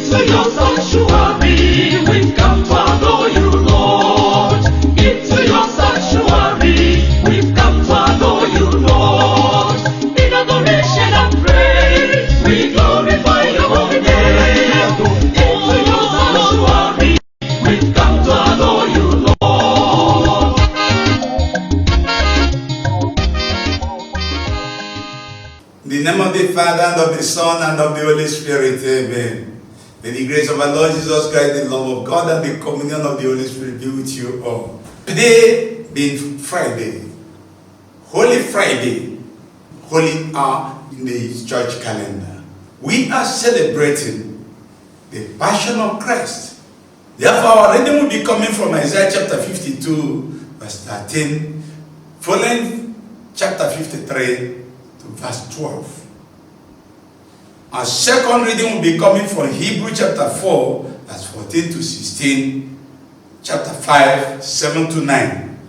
Into your sanctuary, we've come to adore you, Lord. Into your sanctuary, we've come to adore you, Lord. In adoration and praise, we glorify your holy name. Into your sanctuary, we've come to adore you, Lord. In the name of the Father, and of the Son, and of the Holy Spirit, amen. May the grace of our Lord Jesus Christ, the love of God, and the communion of the Holy Spirit be with you all. Today being Friday, Holy Friday, holy hour in the church calendar, we are celebrating the Passion of Christ. Therefore, our reading will be coming from Isaiah chapter 52, verse 13, following chapter 53 to verse 12. Our second reading will be coming from Hebrew chapter 4, verse 14 to 16, chapter 5, 7 to 9.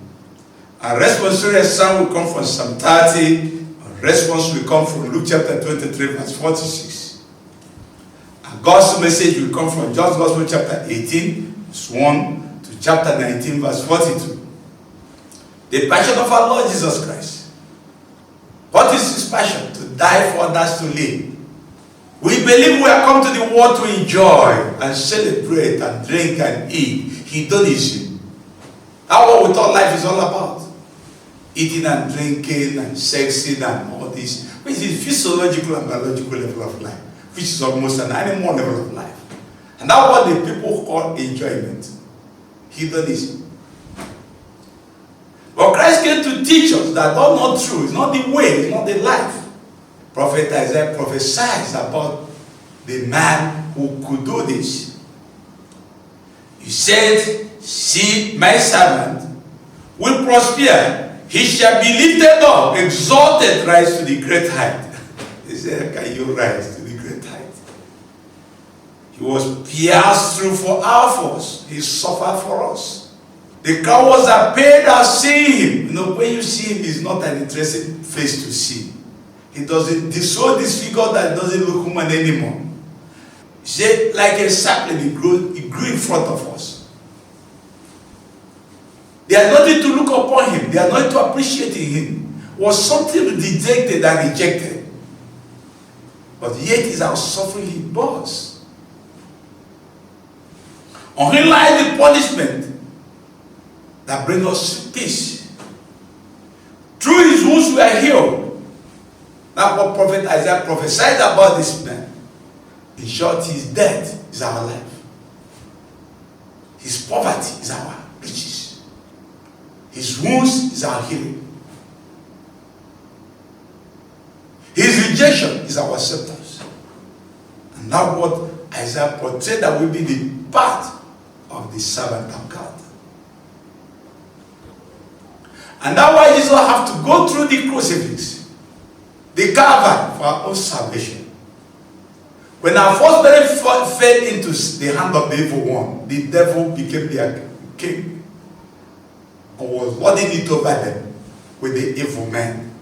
Our responsorial psalm will come from Psalm 30. Our response will come from Luke chapter 23, verse 46. Our gospel message will come from John's Gospel chapter 18, verse 1 to chapter 19, verse 42. The passion of our Lord Jesus Christ. What is his passion? To die for others to live. We believe we have come to the world to enjoy and celebrate and drink and eat hedonism. That's what we thought life is all about. Eating and drinking and sexing and all this, which is physiological and biological level of life, which is almost an animal level of life. And that's what the people call enjoyment. Hedonism. But Christ came to teach us that that's not true. It's not the way, it's not the life. Prophet Isaiah prophesies about the man who could do this. He said, see, my servant will prosper. He shall be lifted up, exalted, rise to the great height. He said, can you rise to the great height? He was pierced through for our faults. He suffered for us. The crowd was afraid of seeing him. You know, when you see him, it's not an interesting face to see. He doesn't, he's so disfigured that it doesn't look human anymore. He said, like a sapling, he grew in front of us. They are nothing to look upon him. They are not to appreciate him. Was something rejected and rejected. But yet is our suffering he bores. On him lies the punishment that brings us peace. Through his wounds we are healed. That's what Prophet Isaiah prophesied about this man. In short, his death is our life. His poverty is our riches. His wounds is our healing. His rejection is our acceptance. And that's what Isaiah portrayed that will be the part of the servant of God. And that's why Jesus have to go through the crucifix. The Calvary for our own salvation. When our first parents fell into the hand of the evil one, the devil became their king and was lording it over them with the evil men.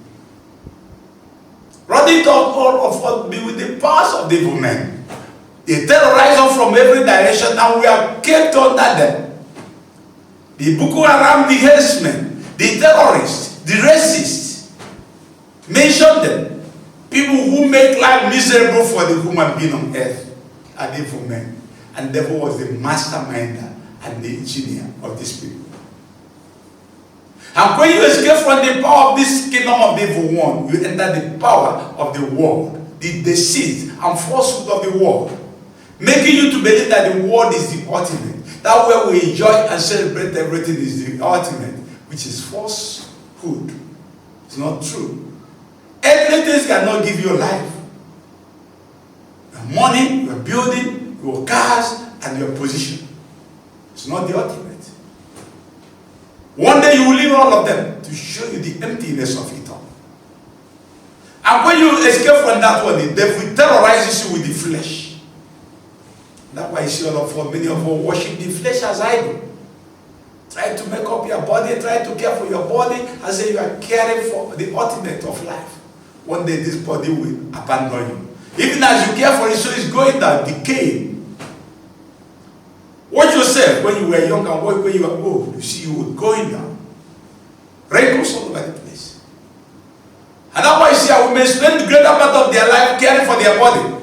Lording it over with the powers of the evil men. They terrorize us from every direction and we are kept under them. The Boko Haram, the herdsmen, the terrorists, the racists, mention them. People who make life miserable for the human being on earth are the evil men. And the devil was the masterminder and the engineer of these people. And when you escape from the power of this kingdom of the evil one, you enter the power of the world, the deceit and falsehood of the world, making you to believe that the world is the ultimate. That way we enjoy and celebrate everything is the ultimate, which is falsehood. It's not true. Earthly things cannot give you life. Your money, your building, your cars, and your position. It's not the ultimate. One day you will leave all of them to show you the emptiness of it all. And when you escape from that one, the devil terrorizes you with the flesh. That's why you see many of us worship the flesh as idol. Try to make up your body, try to care for your body, and say you are caring for the ultimate of life. One day this body will abandon you. Even as you care for it, so it's going down, decaying. when you were young and watch when you were old. You see you going down. Wrinkles all over the place. And that's why you see how women spend the greater part of their life caring for their body.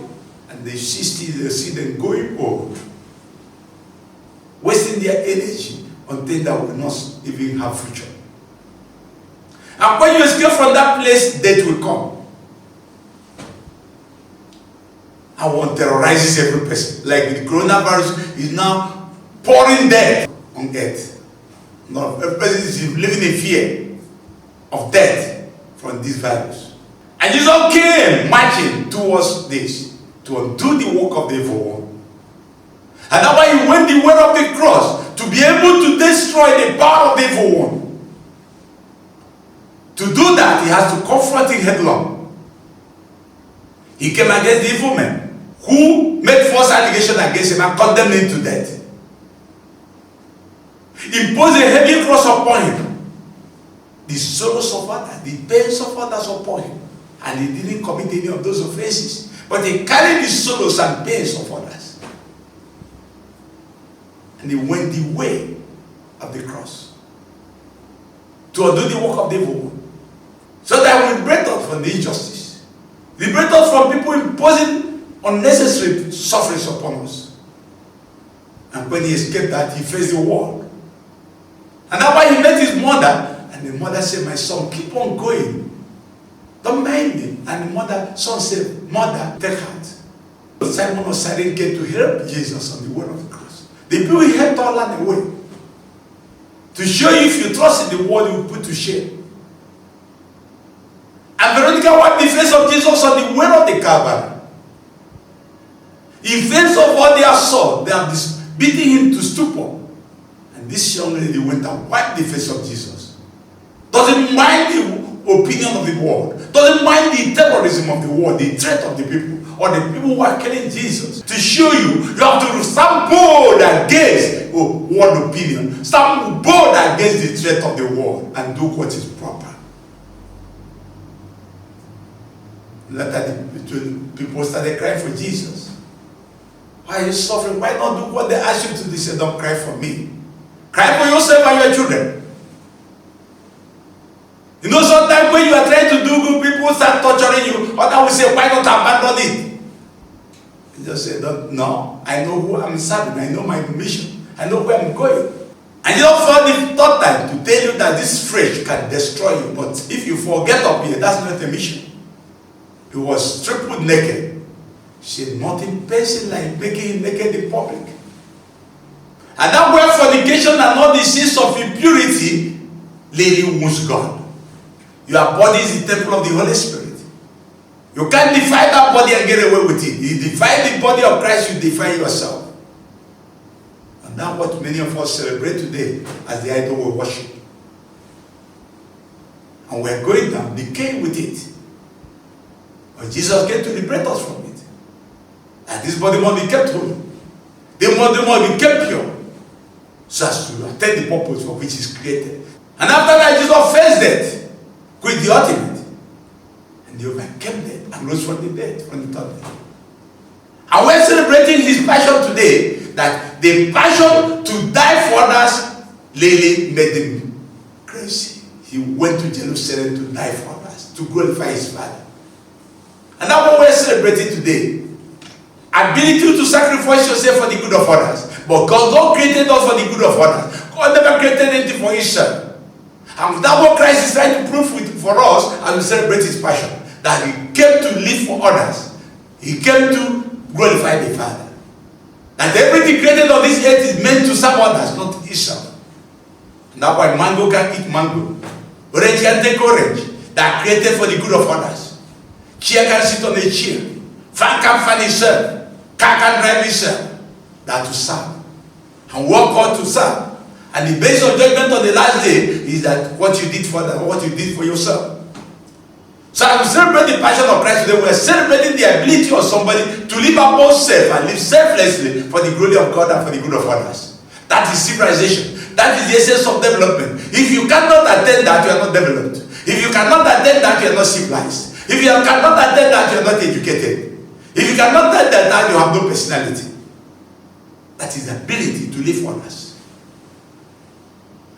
And they see them going old. Wasting their energy on things that will not even have future. And when you escape from that place, death will come. And one terrorizes every person. Like the coronavirus is now pouring death on earth. No, every person is living in fear of death from this virus. And Jesus came marching towards this to undo the work of the evil one. And that's why he went the way of the cross, to be able to destroy the power of the evil one. To do that, he has to confront him headlong. He came against the evil man who made false allegations against him and condemned him to death. Imposed a heavy cross upon him. The sorrows of others, the pains of others upon him. And he didn't commit any of those offenses. But he carried the sorrows and pains of others. And he went the way of the cross to undo the work of the evil one. So that we liberate us from the injustice. Liberate us from people imposing unnecessary sufferings upon us. And when he escaped that, he faced the world. And that's why he met his mother. And the mother said, my son, keep on going. Don't mind him. And the son said, mother, take heart. Simon of Cyrene came to help Jesus on the way of the cross. The people he helped all along the way. To show you if you trust in the word, you will put to shame. And Veronica wiped the face of Jesus on the way of the Calvary. In face of what they saw, they are beating him to stupor. And this young lady went and wiped the face of Jesus. Doesn't mind the opinion of the world. Doesn't mind the terrorism of the world, the threat of the people, or the people who are killing Jesus. To show you, you have to stand bold against world opinion. Stand bold against the threat of the world and do what is proper. Later, the people started crying for Jesus. Why are you suffering? Why not do what they ask you to do? They said, don't cry for me. Cry for yourself and your children. You know, sometimes when you are trying to do good, people start torturing you. Others will say, why not abandon it? You just say, no, I know who I'm serving. I know my mission. I know where I'm going. And you don't feel the third time to tell you that this flesh can destroy you. But if you forget up here, that's not a mission. He was stripped naked. She had nothing person like making him naked in public. And that where fornication and all the sins of impurity really wounds God. Your body is the temple of the Holy Spirit. You can't defy that body and get away with it. You defy the body of Christ, you defy yourself. And that's what many of us celebrate today as the idol we worship. And we're going down, decaying with it. But Jesus came to liberate us from it. And this body must be kept holy. The body must be kept pure. So as to attain the purpose for which it's created. And after that, Jesus faced death with the ultimate. And he overcame death and rose from the dead, from the third day. And we're celebrating his passion today, that the passion to die for others really made him crazy. He went to Jerusalem to die for others, to glorify his Father. And that's what we're celebrating today. Ability to sacrifice yourself for the good of others. But God created us for the good of others. God never created anything for himself. And that's what Christ is trying to prove for us as we celebrate his passion. That he came to live for others. He came to glorify the Father. That everything created on this earth is meant to serve others, not himself. And that's why mango can eat mango. Orange can take orange. That are created for the good of others. Chair can sit on a chair. Fan can fan himself. Car can drive himself. That to serve. And work hard to serve. And the base of judgment on the last day is that what you did for them, or what you did for yourself. So as we celebrate the passion of Christ today, we are celebrating the ability of somebody to live above self and live selflessly for the glory of God and for the good of others. That is civilization. That is the essence of development. If you cannot attain that, you are not developed. If you cannot attain that, you are not civilized. If you cannot attain that, you are not educated. If you cannot attain that, you have no personality. That is the ability to live for others.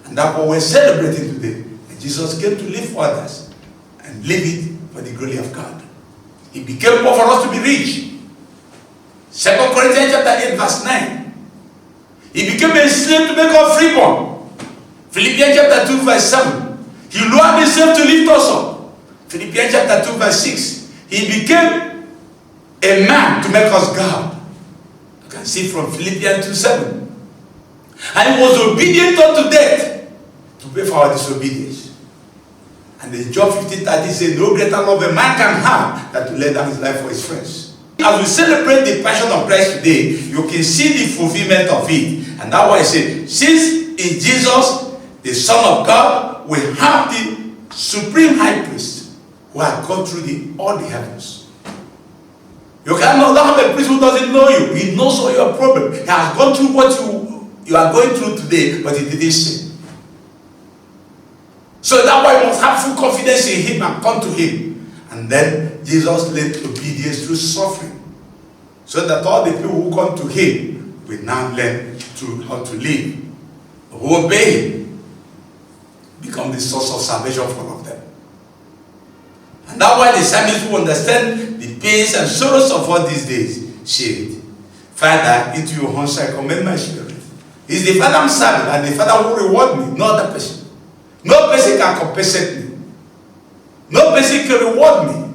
And that's what we're celebrating today. And Jesus came to live for others and live it for the glory of God. He became poor for us to be rich. 2 Corinthians chapter 8 verse 9. He became a slave to make us freeborn. Philippians chapter 2 verse 7. He lowered himself to lift us up. Philippians chapter 2 verse 6. He became a man to make us God. You can see from Philippians 2:7. And he was obedient unto death to pay for our disobedience. And in John 15:30 says, no greater love a man can have than to lay down his life for his friends. As we celebrate the passion of Christ today, you can see the fulfillment of it. And that's why I say, since in Jesus, the Son of God, we have the supreme high priest who has gone through all the heavens. You cannot have a priest who doesn't know you. He knows all your problems. He has gone through what you are going through today, but he didn't sin. So that's why you must have full confidence in him and come to him. And then Jesus led obedience through suffering. So that all the people who come to him will now learn how to live. Who obey him become the source of salvation for all of them. And that's why the psalmist who understand the pains and sorrows of all these days said, Father, into your hands I commend my spirit. He's the Father I'm serving, and the Father will reward me, no other person. No person can compensate me. No person can reward me.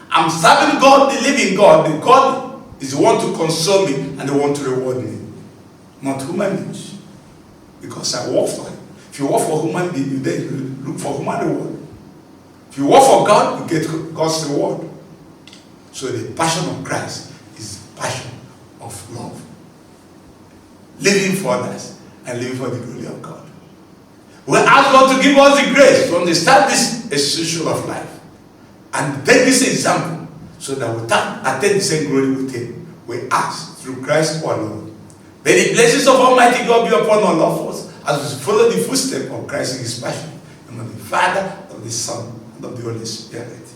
I'm serving God, the living God. The God is the one to console me and the one to reward me. Not human beings. Because I work for him. If you work for human beings, you then look for human reward. If you work for God, you get God's reward. So the passion of Christ is the passion of love. Living for others and living for the glory of God. We ask God to give us the grace to understand this essential of life and take this example so that we attain the same glory with him. We ask through Christ our Lord. May the blessings of Almighty God be upon all of us as we follow the footsteps of Christ in his passion. And of the Father, of the Son, and of the Holy Spirit.